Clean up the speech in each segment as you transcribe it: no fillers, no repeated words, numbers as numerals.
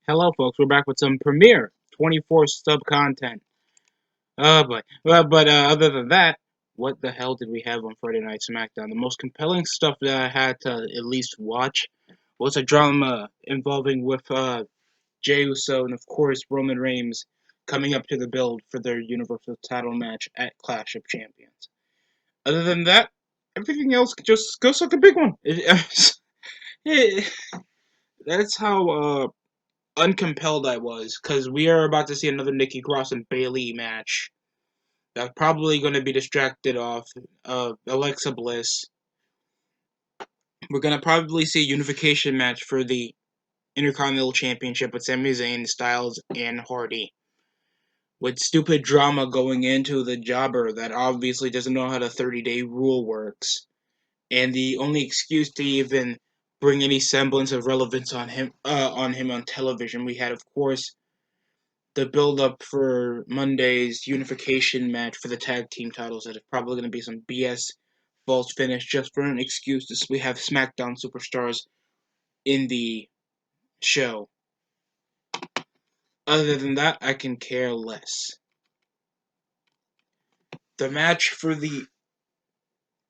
Hello, folks. We're back with some premiere 24 sub content. Oh boy. But other than that, what the hell did we have on Friday Night SmackDown? The most compelling stuff that I had to at least watch was a drama involving with Jey Uso and of course Roman Reigns coming up to the build for their Universal title match at Clash of Champions. Other than that, everything else just goes like a big one. It- that's how uncompelled I was, because we are about to see another Nikki Cross and Bayley match. That's probably going to be distracted off Alexa Bliss. We're going to probably see a unification match for the Intercontinental Championship with Sami Zayn, Styles, and Hardy. With stupid drama going into the jobber that obviously doesn't know how the 30-day rule works. And the only excuse to even bring any semblance of relevance on him on television, we had, of course, the build up for Monday's unification match for the tag team titles. That is probably going to be some BS false finish just for an excuse to we have SmackDown superstars in the show. Other than that, I can care less. The match for the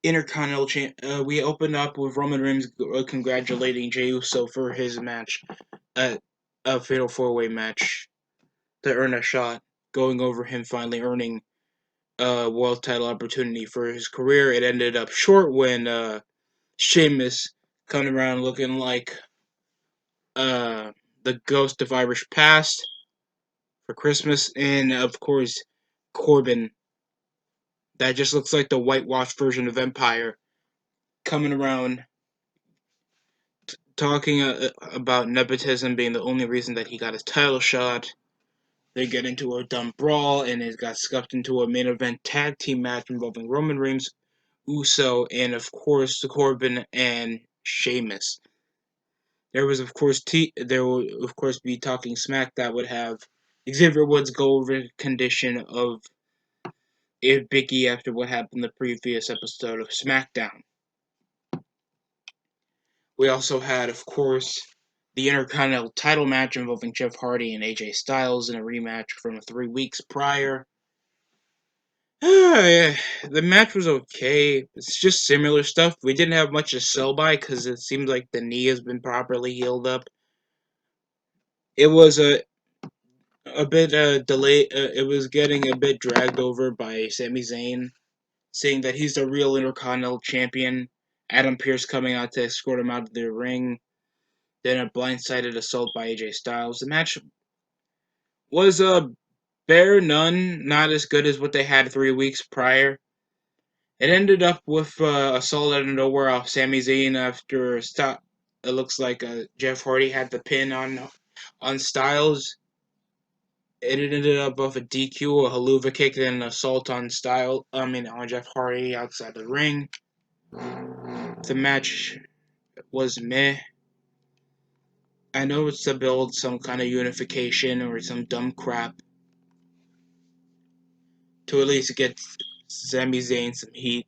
Intercontinental we opened up with Roman Reigns congratulating Jey Uso for his match at a Fatal 4-Way match to earn a shot, going over him finally earning a world title opportunity for his career. It ended up short when Sheamus coming around looking like the ghost of Irish past for Christmas, and of course Corbin, that just looks like the whitewashed version of Empire, coming around talking about nepotism being the only reason that he got his title shot. They get into a dumb brawl, and it got scuffed into a main event tag team match involving Roman Reigns, Uso, and of course Corbin and Sheamus. There was of course there will of course be talking smack that would have Xavier Woods go over the condition of if Biggie after what happened in the previous episode of SmackDown. We also had of course the Intercontinental title match involving Jeff Hardy and AJ Styles in a rematch from 3 weeks prior. Yeah, the match was okay. It's just similar stuff. We didn't have much to sell by because it seems like the knee has been properly healed up. It was a bit delayed. It was getting a bit dragged over by Sami Zayn, saying that he's the real Intercontinental Champion. Adam Pearce coming out to escort him out of the ring. Then a blindsided assault by AJ Styles. The match was bare none, not as good as what they had 3 weeks prior. It ended up with a assault out of nowhere off Sami Zayn after a stop. It looks like Jeff Hardy had the pin on Styles. It ended up with a DQ, a haluva kick, then an assault on on Jeff Hardy outside the ring. The match was meh. I know it's to build some kind of unification or some dumb crap to at least get Sami Zayn some heat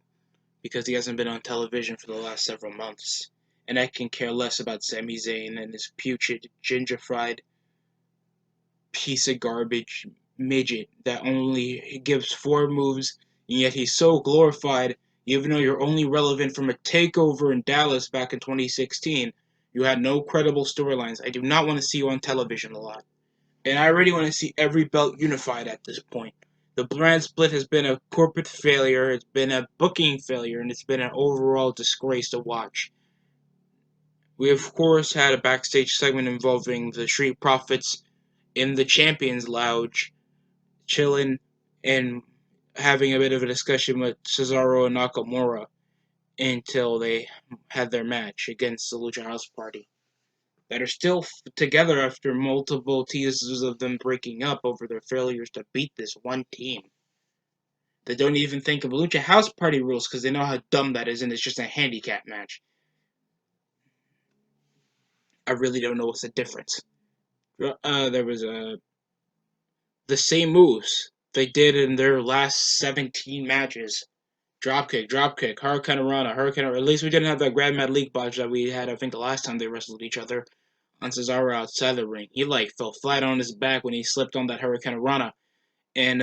because he hasn't been on television for the last several months. And I can care less about Sami Zayn and his putrid, ginger fried piece of garbage midget that only gives 4 moves, and yet he's so glorified, even though you're only relevant from a takeover in Dallas back in 2016. You had no credible storylines. I do not want to see you on television a lot. And I already want to see every belt unified at this point. The brand split has been a corporate failure, it's been a booking failure, and it's been an overall disgrace to watch. We, of course, had a backstage segment involving the Street Profits in the Champions Lounge, chilling and having a bit of a discussion with Cesaro and Nakamura until they had their match against the Lucha House Party. That are still together after multiple teases of them breaking up over their failures to beat this one team. They don't even think of Lucha House Party rules because they know how dumb that is and it's just a handicap match. I really don't know what's the difference. There was the same moves they did in their last 17 matches. Dropkick, Hurricane Rana, Hurricane. At least we didn't have that Grand Metalik botch that we had, I think, the last time they wrestled each other on Cesaro outside the ring. He like fell flat on his back when he slipped on that Hurricane Rana. And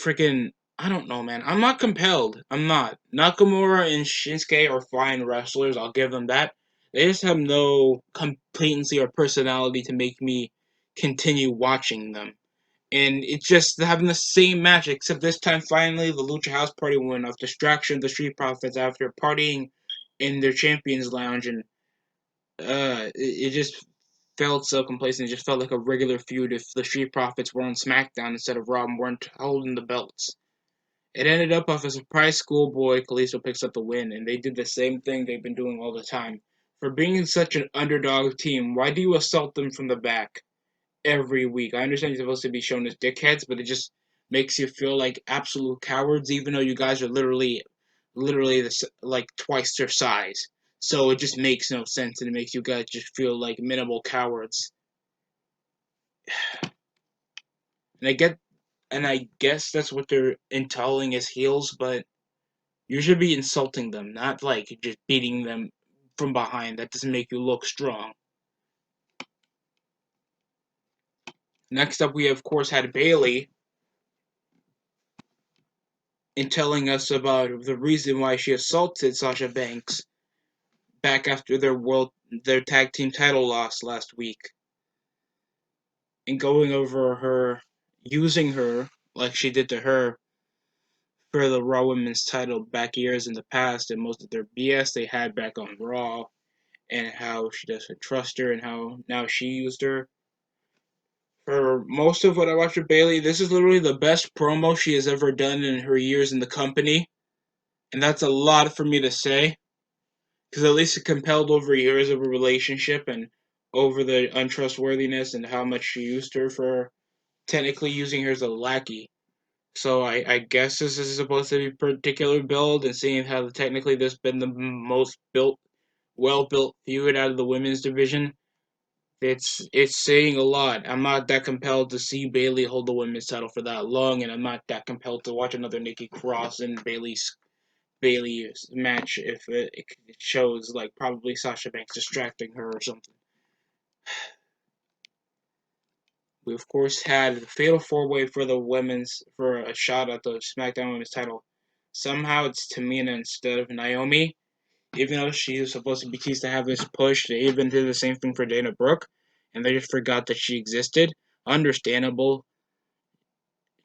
freaking, I don't know, man. I'm not compelled. I'm not. Nakamura and Shinsuke are fine wrestlers. I'll give them that. They just have no competency or personality to make me continue watching them. And it's just having the same match, except this time finally the Lucha House Party won off distraction of the Street Profits after partying in their Champions Lounge, and it just felt so complacent. It just felt like a regular feud if the Street Profits were on SmackDown instead of Raw and weren't holding the belts. It ended up off a surprise schoolboy. Kalisto picks up the win, and they did the same thing they've been doing all the time. For being such an underdog team, why do you assault them from the back every week? I understand you're supposed to be shown as dickheads, but it just makes you feel like absolute cowards, even though you guys are literally like twice their size. So it just makes no sense, and it makes you guys just feel like minimal cowards. And I guess that's what they're entitling as heels, but you should be insulting them, not like just beating them from behind. That doesn't make you look strong. Next up, we of course had Bayley in telling us about the reason why she assaulted Sasha Banks back after their tag team title loss last week, and going over her, using her like she did to her for the Raw Women's title back years in the past, and most of their BS they had back on Raw, and how she doesn't trust her, and how now she used her. For most of what I watched with Bayley, this is literally the best promo she has ever done in her years in the company, and that's a lot for me to say, because at least it compelled over years of a relationship and over the untrustworthiness and how much she used her for technically using her as a lackey. So I guess this is supposed to be a particular build, and seeing how technically this has been the most well built feud out of the women's division, it's saying a lot. I'm not that compelled to see Bayley hold the women's title for that long, and I'm not that compelled to watch another Nikki Cross and Bayley's match if it shows like probably Sasha Banks distracting her or something. We of course had the fatal four way for the women's for a shot at the SmackDown Women's title. Somehow it's Tamina instead of Naomi, even though she was supposed to be teased to have this push. They even did the same thing for Dana Brooke, and they just forgot that she existed. Understandable.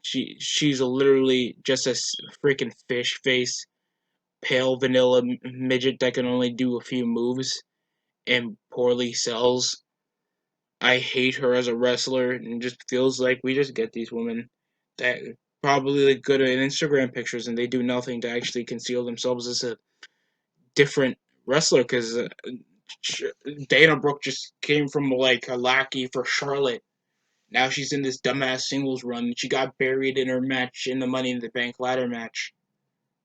She's literally just a freaking fish face, pale vanilla midget that can only do a few moves and poorly sells. I hate her as a wrestler, and it just feels like we just get these women that probably look good at Instagram pictures, and they do nothing to actually conceal themselves as a different wrestler. Because Dana Brooke just came from like a lackey for Charlotte. Now she's in this dumbass singles run. She got buried in her match in the Money in the Bank ladder match,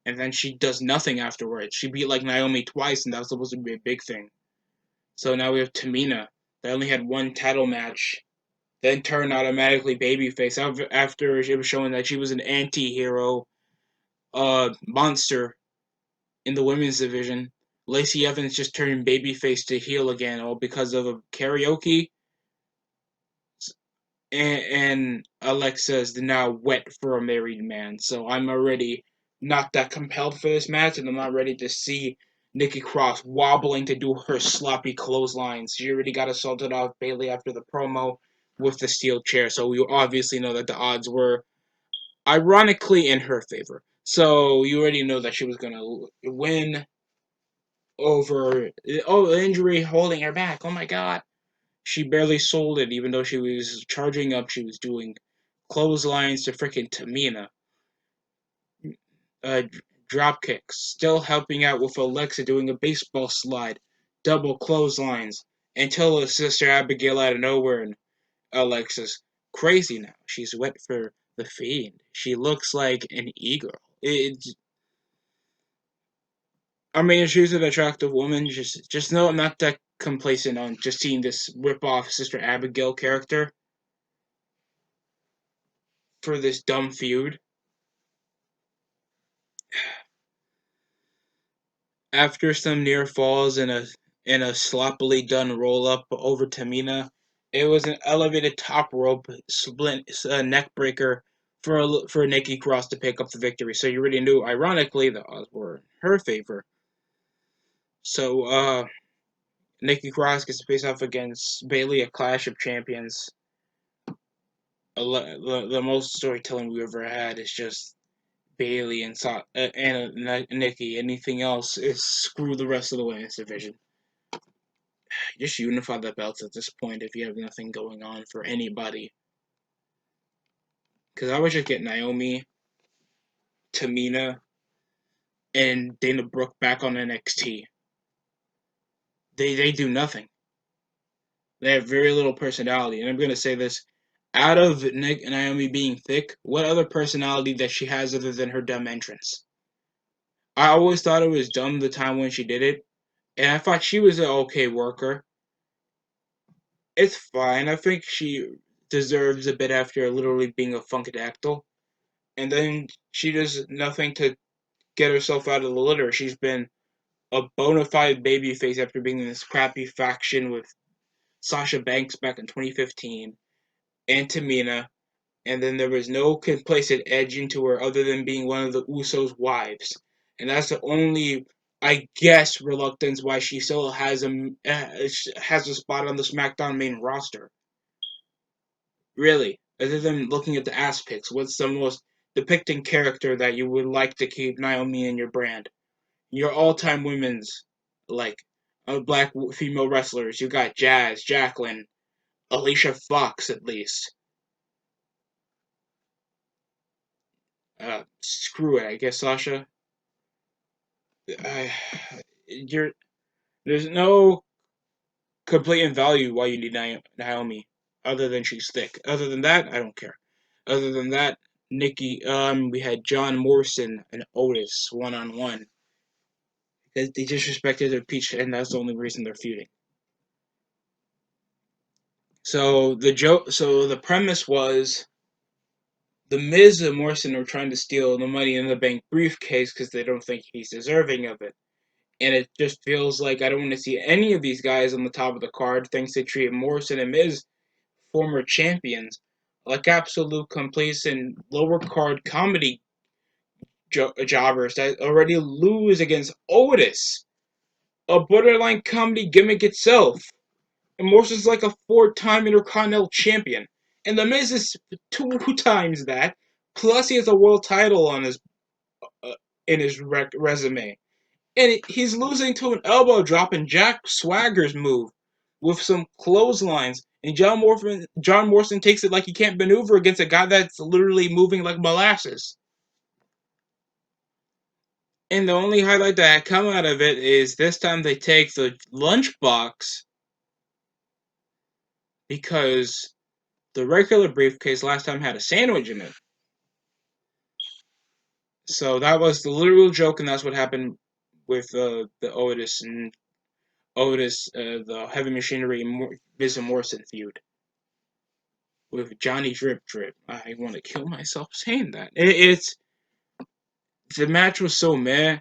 and then she does nothing afterwards. She beat like Naomi twice, and that was supposed to be a big thing. So now we have Tamina. They only had one title match, then turned automatically babyface after it was showing that she was an anti-hero monster in the women's division. Lacey Evans just turned babyface to heel again, all because of a karaoke. And Alexa's now wet for a married man. So I'm already not that compelled for this match, and I'm not ready to see Nikki Cross wobbling to do her sloppy clotheslines. She already got assaulted off Bayley after the promo with the steel chair, so we obviously know that the odds were ironically in her favor. So you already know that she was going to win over, injury holding her back. Oh my god. She barely sold it, even though she was charging up. She was doing clotheslines to freaking Tamina. Uh, Drop kicks. Still helping out with Alexa doing a baseball slide. Double clotheslines. Until her sister Abigail out of nowhere, and Alexa's crazy now. She's wet for the Fiend. She looks like an e-girl. I mean, she's an attractive woman. Just know I'm not that complacent on just seeing this rip-off Sister Abigail character for this dumb feud. After some near falls and in a sloppily done roll up over Tamina. It was an elevated top rope split neck breaker for Nikki Cross to pick up the victory. So you already knew, ironically, the odds were in her favor. So Nikki Cross gets to face off against Bayley, a Clash of Champions. The most storytelling we ever had is just Bayley and Nikki. Anything else is screw the rest of the women's division. Just unify the belts at this point if you have nothing going on for anybody. Because I would just get Naomi, Tamina, and Dana Brooke back on NXT. They do nothing. They have very little personality. And I'm going to say this. Out of Nick and Naomi being thick, what other personality that she has other than her dumb entrance? I always thought it was dumb the time when she did it. And I thought she was an okay worker. It's fine. I think she deserves a bit after literally being a funkadactyl. And then she does nothing to get herself out of the litter. She's been a bona fide babyface after being in this crappy faction with Sasha Banks back in 2015 and Tamina. And then there was no complacent edge into her other than being one of the Usos' wives. And that's the only, I guess, reluctance why she still has a spot on the SmackDown main roster. Really, other than looking at the ass pics, what's the most depicting character that you would like to keep Naomi in your brand? Your all-time women's, like, black female wrestlers. You got Jazz, Jacqueline, Alicia Fox, at least. Screw it, I guess, Sasha. You're There's no complete value why you need Naomi, other than she's thick. Other than that, I don't care. Other than that, Nikki, we had John Morrison and Otis one-on-one. Because they disrespected their peach, and that's the only reason they're feuding. So the premise was the Miz and Morrison are trying to steal the Money in the Bank briefcase because they don't think he's deserving of it. And it just feels like I don't want to see any of these guys on the top of the card thanks they treat Morrison and Miz, former champions, like absolute complacent lower card comedy jobbers that already lose against Otis, a borderline comedy gimmick itself. And Morrison's like a four-time Intercontinental champion. And The Miz is two times that. Plus, he has a world title on his in his resume. And he's losing to an elbow drop and Jack Swagger's move with some clotheslines. And John Morrison takes it like he can't maneuver against a guy that's literally moving like molasses. And the only highlight that come out of it is this time they take the lunchbox because the regular briefcase last time had a sandwich in it. So that was the literal joke, and that's what happened with the Otis and the Heavy Machinery Miz and Morrison feud with Johnny Drip Drip. I want to kill myself saying that. It's the match was so meh.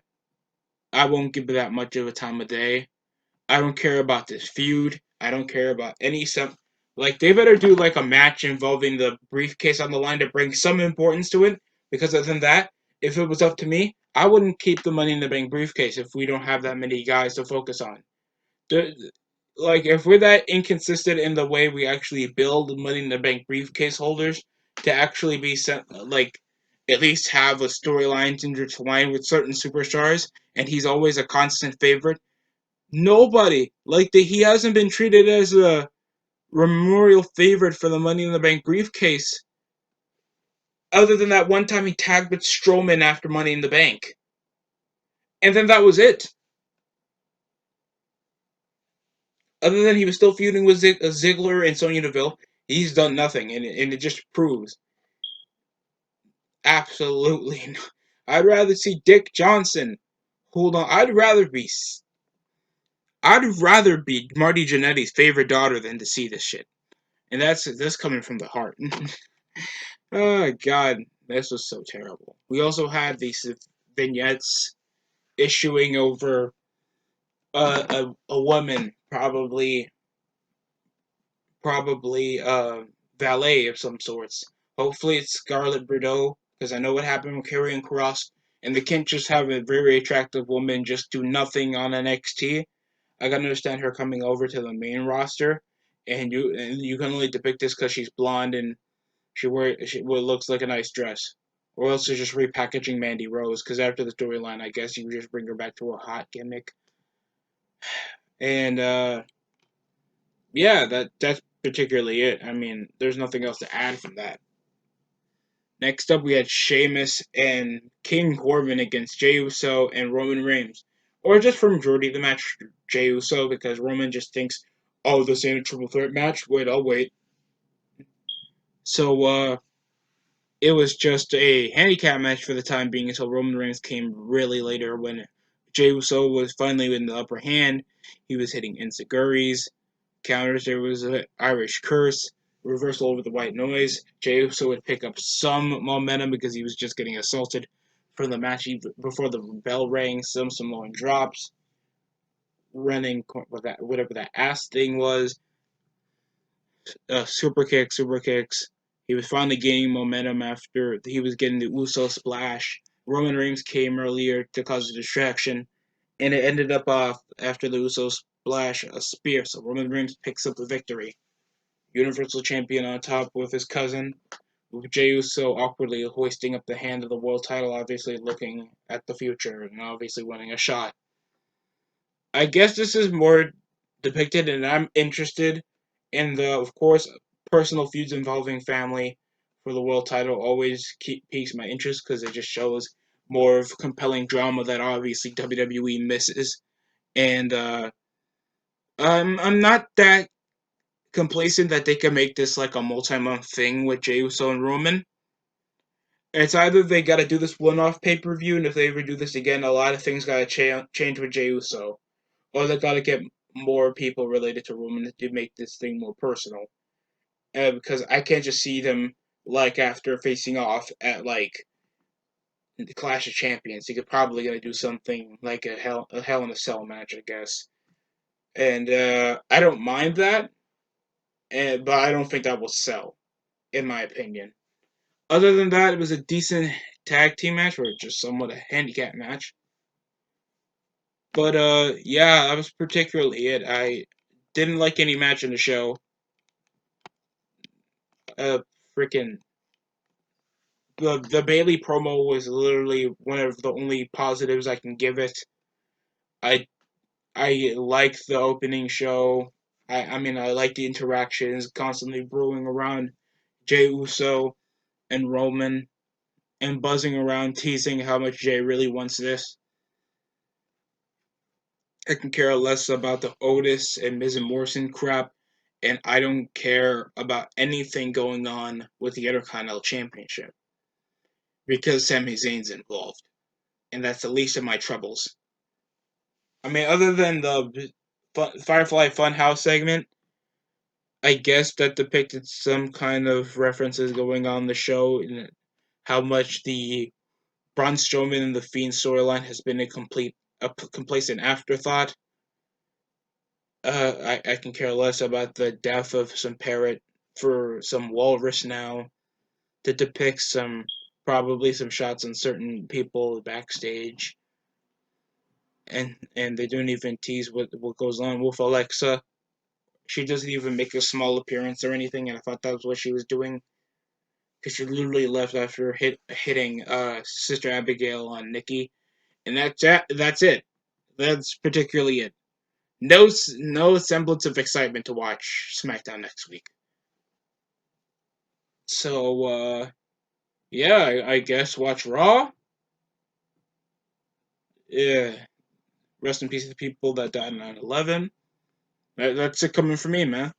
I won't give it that much of a time of day. I don't care about this feud. I don't care about any some. Like they better do like a match involving the briefcase on the line to bring some importance to it. Because other than that, if it was up to me, I wouldn't keep the Money in the Bank briefcase if we don't have that many guys to focus on. Like if we're that inconsistent in the way we actually build Money in the Bank briefcase holders to actually be sent, like at least have a storyline intertwined with certain superstars, and he's always a constant favorite. Nobody he hasn't been treated as a memorial favorite for the Money in the Bank briefcase, other than that one time he tagged with Strowman after Money in the Bank, and then that was it. Other than he was still feuding with Ziggler and Sonya Deville, he's done nothing, and it just proves absolutely. Not. I'd rather see Dick Johnson. Hold on, I'd rather be Marty Jannetty's favorite daughter than to see this shit, and that's coming from the heart. Oh God, this was so terrible. We also had these vignettes issuing over a woman, probably valet of some sorts. Hopefully it's Scarlett Bordeaux, because I know what happened with Karrion Kross, and they can't just have a very attractive woman just do nothing on NXT. I gotta understand her coming over to the main roster, and you can only depict this because she's blonde and what looks like a nice dress, or else you're just repackaging Mandy Rose. Because after the storyline, I guess you just bring her back to a hot gimmick, and yeah, that's particularly it. I mean, there's nothing else to add from that. Next up, we had Sheamus and King Gorman against Jey Uso and Roman Reigns. Or just for majority of the match, Jey Uso, because Roman just thinks, oh, this ain't a triple threat match. Wait, I'll wait. So, it was just a handicap match for the time being until Roman Reigns came really later when Jey Uso was finally in the upper hand. He was hitting enziguris, counters. There was an Irish curse, reversal over the white noise. Jey Uso would pick up some momentum because he was just getting assaulted from the match before the bell rang. Some Samoan drops, running whatever that ass thing was, super kicks. He was finally gaining momentum after he was getting the Uso splash. Roman Reigns came earlier to cause a distraction, and it ended up after the Uso splash a spear. So Roman Reigns picks up the victory. Universal Champion on top with his cousin, with Jey Uso awkwardly hoisting up the hand of the world title, obviously looking at the future and obviously winning a shot. I guess this is more depicted, and I'm interested in the, of course, personal feuds involving family for the world title. Always piques my interest because it just shows more of compelling drama that obviously WWE misses. And I'm not that complacent that they can make this like a multi-month thing with Jey Uso and Roman. It's either they got to do this one-off pay-per-view, and if they ever do this again, a lot of things got to change with Jey Uso, or they got to get more people related to Roman to make this thing more personal. Because I can't just see them like after facing off at like the Clash of Champions. He could probably gonna do something like a Hell in a Cell match, I guess. And I don't mind that, but I don't think that will sell, in my opinion. Other than that, it was a decent tag team match, or just somewhat a handicap match. But yeah, that was particularly it. I didn't like any match in the show. Freaking the Bayley promo was literally one of the only positives I can give it. I I like the opening show. I mean I like the interactions constantly brewing around Jey Uso and Roman and buzzing around teasing how much Jey really wants this. I can care less about the Otis and Miz and Morrison crap, and I don't care about anything going on with the Intercontinental Championship because Sami Zayn's involved, and that's the least of my troubles. I mean, other than the Firefly Funhouse segment, I guess that depicted some kind of references going on in the show and how much the Braun Strowman and the Fiend storyline has been a complacent afterthought. I can care less about the death of some parrot for some walrus now to depict probably some shots on certain people backstage, and they don't even tease what goes on with Alexa. She doesn't even make a small appearance or anything, and I thought that was what she was doing because she literally left after hitting Sister Abigail on Nikki, and that's it. That's particularly it. No semblance of excitement to watch SmackDown next week. So yeah, I guess watch Raw. Yeah, rest in peace to the people that died on 9/11. That's it coming for me, man.